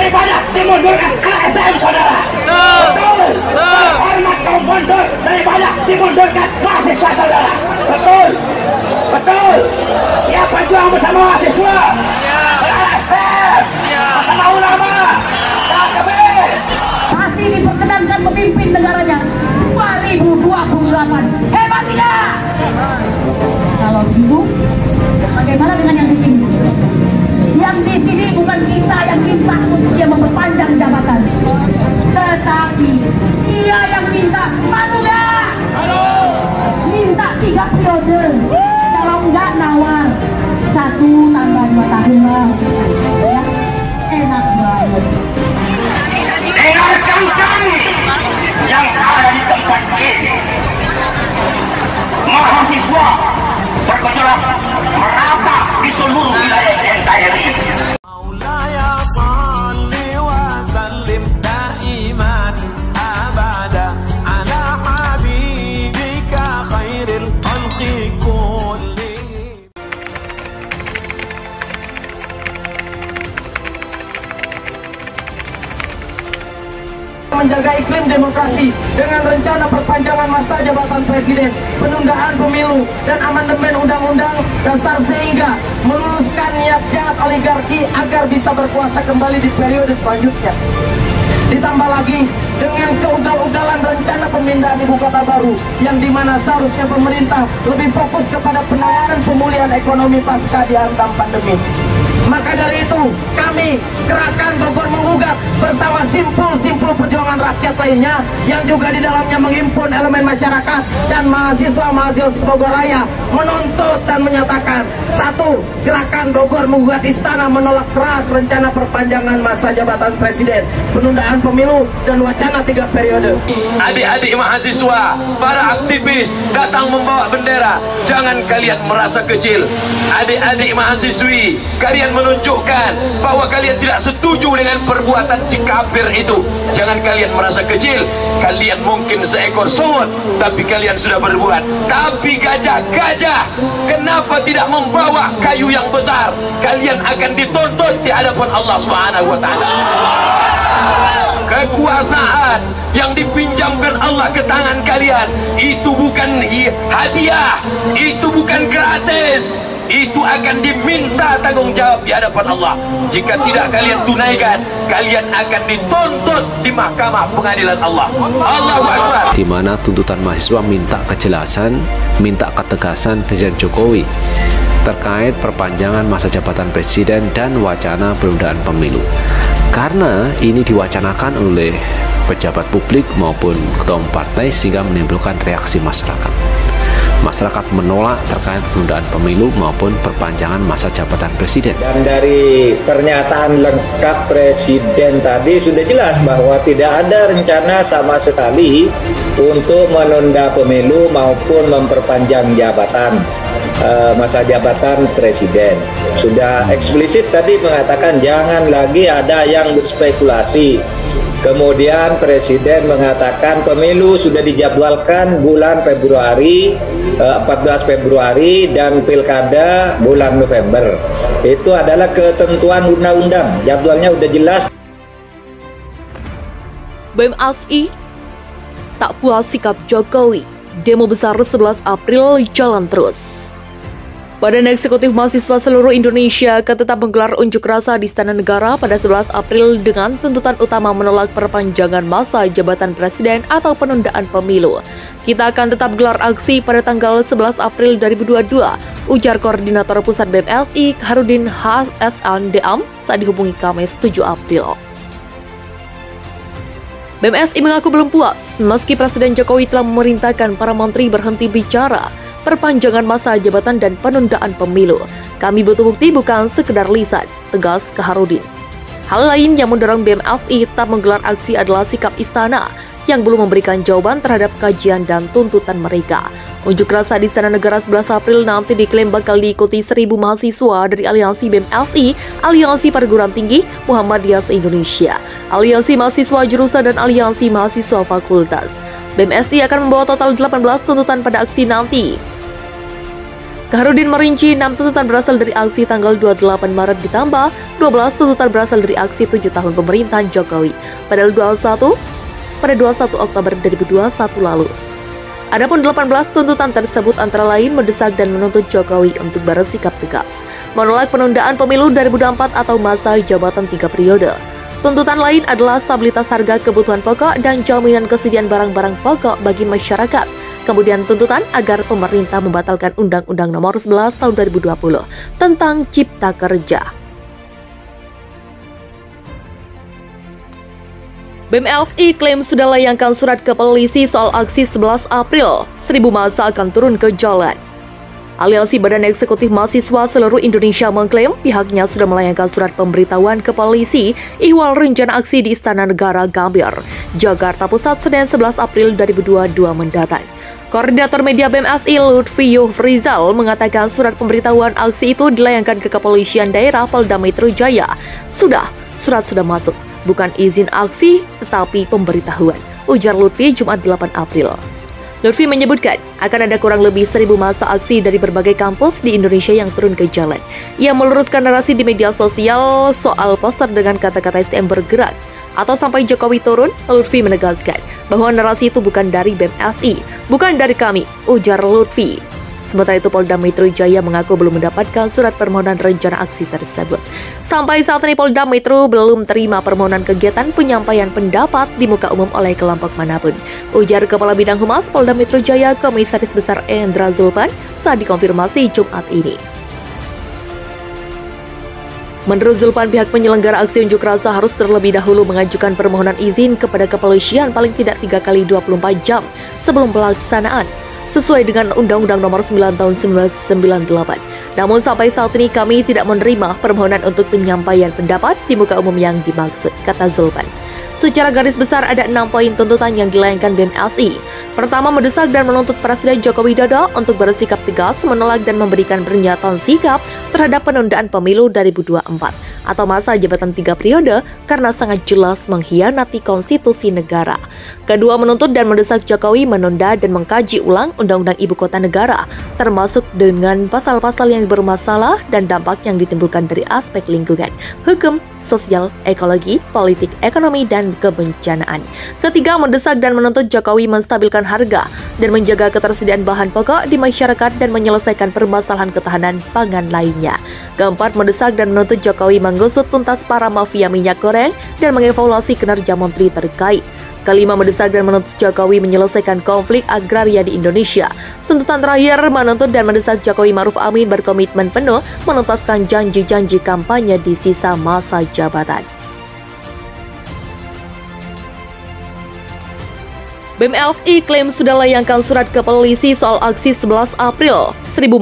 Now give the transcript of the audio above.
daripada dimundurkan anak STM saudara. Betul. Hormat kaum mundur daripada dimundurkan mahasiswa saudara. Betul. Siapa juang bersama mahasiswa? STM. Bersama ulama. KKB. Masih diperkenankan memimpin negaranya 2028. Hebat tidak? Kalau gitu, bagaimana dengan yang di sini? Yang di sini bukan kita yang minta untuk dia memperpanjang jabatan, tetapi dia yang minta. Malu gak? Minta 3 periode. Kalau enggak nawar 1 tambah 2 tahun lah. Ya, enak banget. Dengarkan kami yang ada di tempat ini. Mahasiswa bergejolak merata di seluruh wilayah NKRI. Maulaya salli wa sallim daiman abada ala habibika khairil khalqi kullihim. Menjaga iklim demokrasi dengan rencana perpanjangan masa jabatan presiden, penundaan pemilu, dan amandemen undang-undang dasar sehingga meluluskan niat jahat oligarki agar bisa berkuasa kembali di periode selanjutnya. Ditambah lagi dengan keugal-ugalan rencana pemindahan ibu kota baru yang dimana seharusnya pemerintah lebih fokus kepada penanganan pemulihan ekonomi pasca dihantam pandemi. Maka dari itu kami Gerakan Bogor Menggugat bersama simpul-simpul perjuangan rakyat lainnya yang juga di dalamnya menghimpun elemen masyarakat dan mahasiswa-mahasiswa Bogor Raya menuntut dan menyatakan: 1. Gerakan Bogor Menggugat Istana menolak keras rencana perpanjangan masa jabatan presiden, penundaan pemilu, dan wacana 3 periode. Adik-adik mahasiswa, para aktivis datang membawa bendera, jangan kalian merasa kecil. Adik-adik mahasiswi, kalian menunjukkan bahwa kalian tidak setuju dengan perbuatan si kafir itu. Jangan kalian merasa kecil. Kalian mungkin seekor sungut, tapi kalian sudah berbuat. Tapi gajah-gajah, kenapa tidak membawa kayu yang besar? Kalian akan dituntut di hadapan Allah Subhanahu wa Ta'ala. Kekuasaan yang dipinjamkan Allah ke tangan kalian itu bukan hadiah, itu bukan gratis. Itu akan diminta tanggung jawab di hadapan Allah. Jika tidak kalian tunaikan, kalian akan dituntut di mahkamah pengadilan Allah. Allahu Akbar. Di mana tuntutan mahasiswa minta kejelasan, minta ketegasan Presiden Jokowi terkait perpanjangan masa jabatan presiden dan wacana penundaan pemilu. Karena ini diwacanakan oleh pejabat publik maupun ketua umum partai sehingga menimbulkan reaksi masyarakat. Masyarakat menolak terkait penundaan pemilu maupun perpanjangan masa jabatan presiden. Dan dari pernyataan lengkap presiden tadi sudah jelas bahwa tidak ada rencana sama sekali untuk menunda pemilu maupun memperpanjang jabatan masa jabatan presiden. Sudah eksplisit tadi mengatakan jangan lagi ada yang berspekulasi. Kemudian Presiden mengatakan pemilu sudah dijadwalkan bulan Februari, 14 Februari, dan pilkada bulan November. Itu adalah ketentuan undang-undang, jadwalnya udah jelas. BEM ASI tak puas sikap Jokowi, demo besar 11 April jalan terus. Badan Eksekutif Mahasiswa seluruh Indonesia akan tetap menggelar unjuk rasa di Istana Negara pada 11 April dengan tuntutan utama menolak perpanjangan masa jabatan presiden atau penundaan pemilu. Kita akan tetap gelar aksi pada tanggal 11 April 2022, ujar Koordinator Pusat BEM ASI Khairudin HSNDM saat dihubungi Kamis 7 April. BEM ASI mengaku belum puas meski Presiden Jokowi telah memerintahkan para menteri berhenti bicara perpanjangan masa jabatan dan penundaan pemilu. Kami butuh bukti, bukan sekedar lisan, tegas Khairudin. Hal lain yang mendorong BEM ASI tetap menggelar aksi adalah sikap istana yang belum memberikan jawaban terhadap kajian dan tuntutan mereka. Unjuk rasa di Istana Negara 11 April nanti diklaim bakal diikuti 1.000 mahasiswa dari Aliansi BEM ASI, Aliansi Perguruan Tinggi Muhammadiyah se-Indonesia, Aliansi Mahasiswa Jurusan, dan Aliansi Mahasiswa Fakultas. BEM ASI akan membawa total 18 tuntutan pada aksi nanti. Kaharudin merinci 6 tuntutan berasal dari aksi tanggal 28 Maret ditambah 12 tuntutan berasal dari aksi 7 tahun pemerintahan Jokowi pada 21 Oktober 2021 lalu. Adapun 18 tuntutan tersebut antara lain mendesak dan menuntut Jokowi untuk bersikap tegas, menolak penundaan pemilu 2024 atau masa jabatan 3 periode. Tuntutan lain adalah stabilitas harga kebutuhan pokok dan jaminan kesediaan barang-barang pokok bagi masyarakat. Kemudian tuntutan agar pemerintah membatalkan Undang-Undang Nomor 11 Tahun 2020 tentang Cipta Kerja. BEM LSI klaim sudah layangkan surat ke polisi soal aksi 11 April, 1000 massa akan turun ke jalan. Aliansi Badan Eksekutif Mahasiswa Seluruh Indonesia mengklaim pihaknya sudah melayangkan surat pemberitahuan ke polisi ihwal rencana aksi di Istana Negara Gambir, Jakarta Pusat, Senin 11 April 2022 mendatang. Koordinator Media BEM LSI Lutfi Yufrizal mengatakan surat pemberitahuan aksi itu dilayangkan ke Kepolisian Daerah Polda Metro Jaya. Surat sudah masuk, bukan izin aksi tetapi pemberitahuan, ujar Lutfi Jumat 8 April. Lutfi menyebutkan akan ada kurang lebih 1000 massa aksi dari berbagai kampus di Indonesia yang turun ke jalan. Ia meluruskan narasi di media sosial soal poster dengan kata-kata STM bergerak atau sampai Jokowi turun. Lutfi menegaskan bahwa narasi itu bukan dari BEM LSI, bukan dari kami, ujar Lutfi. Sementara itu Polda Metro Jaya mengaku belum mendapatkan surat permohonan rencana aksi tersebut. Sampai saat ini Polda Metro belum terima permohonan kegiatan penyampaian pendapat di muka umum oleh kelompok manapun, ujar Kepala Bidang Humas Polda Metro Jaya Komisaris Besar Endra Zulpan saat dikonfirmasi Jumat ini. Menurut Zulpan, pihak penyelenggara aksi unjuk rasa harus terlebih dahulu mengajukan permohonan izin kepada kepolisian paling tidak 3 kali 24 jam sebelum pelaksanaan, sesuai dengan Undang-Undang Nomor 9 Tahun 1998. Namun sampai saat ini kami tidak menerima permohonan untuk penyampaian pendapat di muka umum yang dimaksud, kata Zulpan. Secara garis besar ada 6 poin tuntutan yang dilayangkan BEM LSI. Pertama, mendesak dan menuntut Presiden Joko Widodo untuk bersikap tegas menolak dan memberikan pernyataan sikap terhadap penundaan pemilu 2024 atau masa jabatan 3 periode karena sangat jelas mengkhianati konstitusi negara. Kedua, menuntut dan mendesak Jokowi menunda dan mengkaji ulang Undang-Undang Ibu Kota Negara, termasuk dengan pasal-pasal yang bermasalah dan dampak yang ditimbulkan dari aspek lingkungan, hukum, sosial, ekologi, politik, ekonomi, dan kebencanaan. Ketiga, mendesak dan menuntut Jokowi menstabilkan harga dan menjaga ketersediaan bahan pokok di masyarakat dan menyelesaikan permasalahan ketahanan pangan lainnya. Keempat, mendesak dan menuntut Jokowi mengusut tuntas para mafia minyak goreng dan mengevaluasi kinerja menteri terkait. Kelima, mendesak dan menuntut Jokowi menyelesaikan konflik agraria di Indonesia. Tuntutan terakhir, menuntut dan mendesak Jokowi Ma'ruf Amin berkomitmen penuh menuntaskan janji-janji kampanye di sisa masa jabatan. BEM LSI klaim sudah layangkan surat ke polisi soal aksi 11 April, 1000